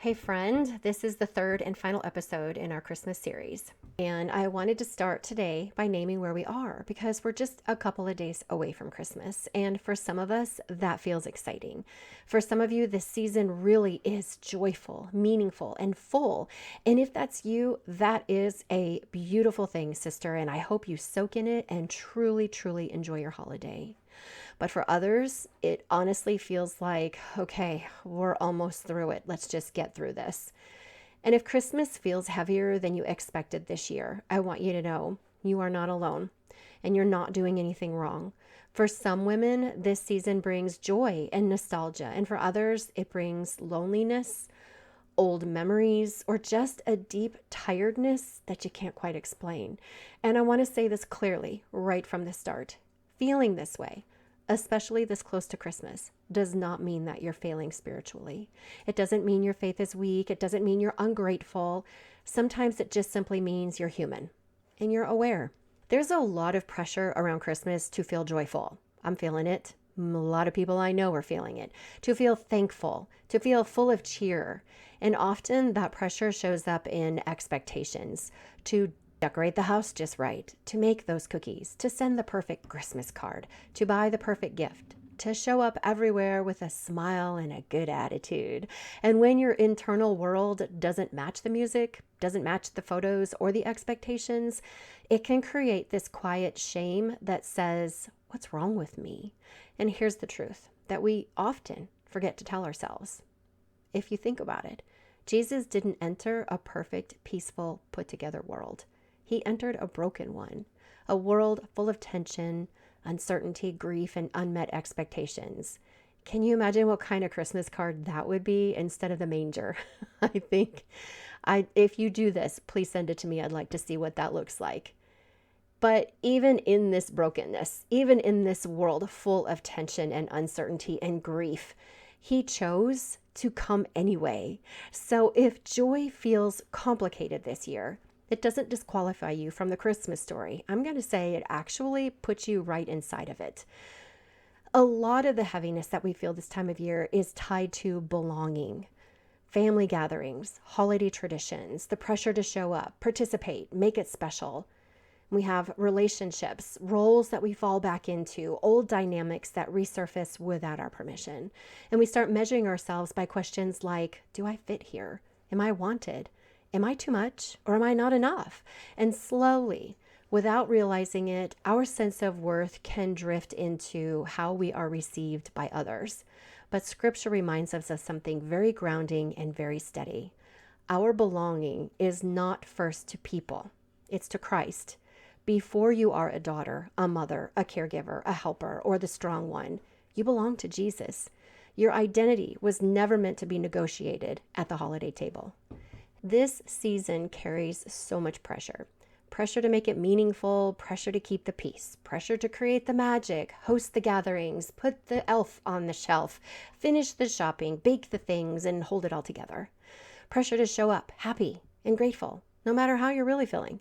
Hey friend, this is the third and final episode in our Christmas series. And I wanted to start today by naming where we are because we're just a couple of days away from Christmas. And for some of us, that feels exciting. For some of you, this season really is joyful, meaningful, and full. And if that's you, that is a beautiful thing, sister. And I hope you soak in it and truly, truly enjoy your holiday. But for others, it honestly feels like, okay, we're almost through it. Let's just get through this. And if Christmas feels heavier than you expected this year, I want you to know you are not alone and you're not doing anything wrong. For some women, this season brings joy and nostalgia. And for others, it brings loneliness, old memories, or just a deep tiredness that you can't quite explain. And I want to say this clearly right from the start. Feeling this way, especially this close to Christmas, does not mean that you're failing spiritually. It doesn't mean your faith is weak. It doesn't mean you're ungrateful. Sometimes it just simply means you're human and you're aware. There's a lot of pressure around Christmas to feel joyful. I'm feeling it. A lot of people I know are feeling it. To feel thankful, to feel full of cheer. And often that pressure shows up in expectations to decorate the house just right, to make those cookies, to send the perfect Christmas card, to buy the perfect gift, to show up everywhere with a smile and a good attitude. And when your internal world doesn't match the music, doesn't match the photos or the expectations, it can create this quiet shame that says, what's wrong with me? And here's the truth that we often forget to tell ourselves. If you think about it, Jesus didn't enter a perfect, peaceful, put together world. He entered a broken one, a world full of tension, uncertainty, grief, and unmet expectations. Can you imagine what kind of Christmas card that would be instead of the manger? If you do this, please send it to me. I'd like to see what that looks like. But even in this brokenness, even in this world full of tension and uncertainty and grief, he chose to come anyway. So if joy feels complicated this year, it doesn't disqualify you from the Christmas story. I'm going to say it actually puts you right inside of it. A lot of the heaviness that we feel this time of year is tied to belonging. Family gatherings, holiday traditions, the pressure to show up, participate, make it special. We have relationships, roles that we fall back into, old dynamics that resurface without our permission. And we start measuring ourselves by questions like, do I fit here? Am I wanted? Am I too much or am I not enough? And slowly, without realizing it, our sense of worth can drift into how we are received by others. But scripture reminds us of something very grounding and very steady. Our belonging is not first to people, it's to Christ. Before you are a daughter, a mother, a caregiver, a helper, or the strong one, you belong to Jesus. Your identity was never meant to be negotiated at the holiday table. This season carries so much pressure. Pressure to make it meaningful, pressure to keep the peace, pressure to create the magic, host the gatherings, put the elf on the shelf, finish the shopping, bake the things, and hold it all together. Pressure to show up happy and grateful, no matter how you're really feeling.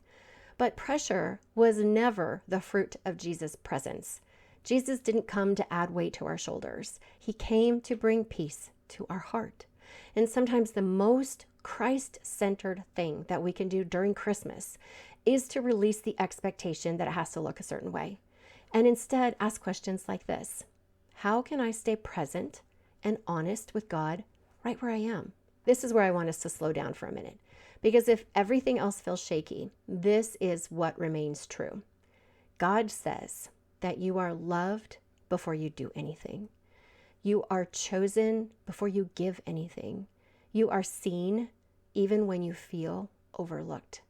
But pressure was never the fruit of Jesus' presence. Jesus didn't come to add weight to our shoulders. He came to bring peace to our heart. And sometimes the most Christ-centered thing that we can do during Christmas is to release the expectation that it has to look a certain way. And instead ask questions like this. How can I stay present and honest with God right where I am? This is where I want us to slow down for a minute. Because if everything else feels shaky, this is what remains true. God says that you are loved before you do anything. You are chosen before you give anything. You are seen even when you feel overlooked.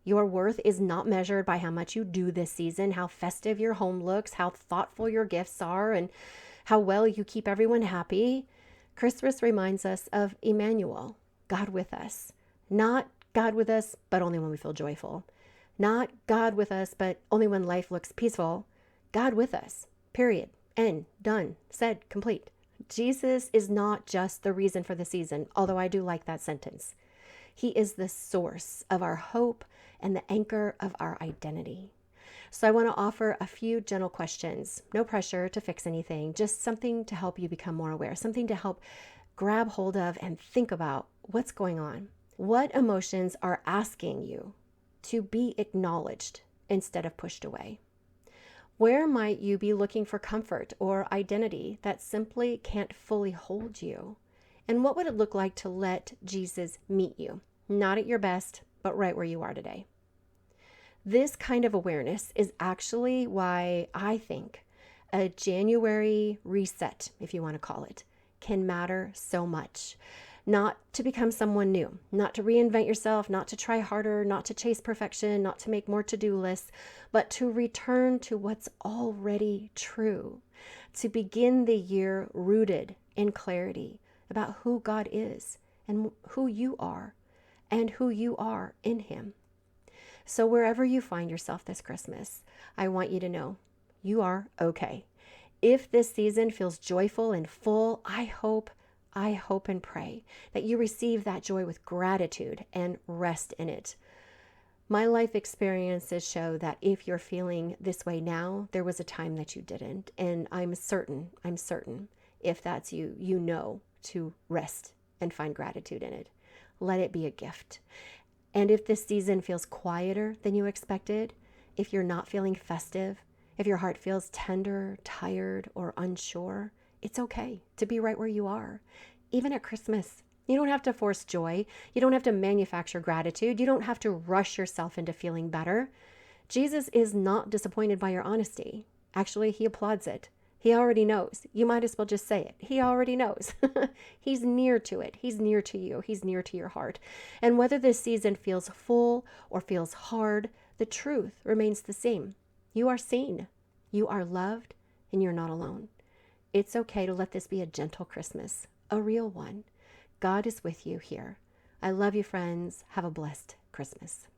Your worth is not measured by how much you do this season, how festive your home looks, how thoughtful your gifts are, and how well you keep everyone happy. Christmas reminds us of Emmanuel, God with us. Not God with us, but only when we feel joyful. Not God with us, but only when life looks peaceful. God with us, period. End, done, said, complete. Jesus is not just the reason for the season, although I do like that sentence. He is the source of our hope and the anchor of our identity. So I want to offer a few gentle questions. No pressure to fix anything, just something to help you become more aware, something to help grab hold of and think about what's going on? What emotions are asking you to be acknowledged instead of pushed away? Where might you be looking for comfort or identity that simply can't fully hold you? And what would it look like to let Jesus meet you, not at your best, but right where you are today? This kind of awareness is actually why I think a January reset, if you want to call it, can matter so much. Not to become someone new, not to reinvent yourself, not to try harder, not to chase perfection, not to make more to-do lists, but to return to what's already true. To begin the year rooted in clarity about who God is and who you are and who you are in Him. So wherever you find yourself this Christmas, I want you to know you are okay. If this season feels joyful and full, I hope and pray that you receive that joy with gratitude and rest in it. My life experiences show that if you're feeling this way now, there was a time that you didn't. And I'm certain, if that's you, you know to rest and find gratitude in it. Let it be a gift. And if this season feels quieter than you expected, if you're not feeling festive, if your heart feels tender, tired, or unsure, it's okay to be right where you are. Even at Christmas, you don't have to force joy. You don't have to manufacture gratitude. You don't have to rush yourself into feeling better. Jesus is not disappointed by your honesty. Actually, He applauds it. He already knows. You might as well just say it. He already knows. He's near to it. He's near to you. He's near to your heart. And whether this season feels full or feels hard, the truth remains the same. You are seen, you are loved, and you're not alone. It's okay to let this be a gentle Christmas, a real one. God is with you here. I love you, friends. Have a blessed Christmas.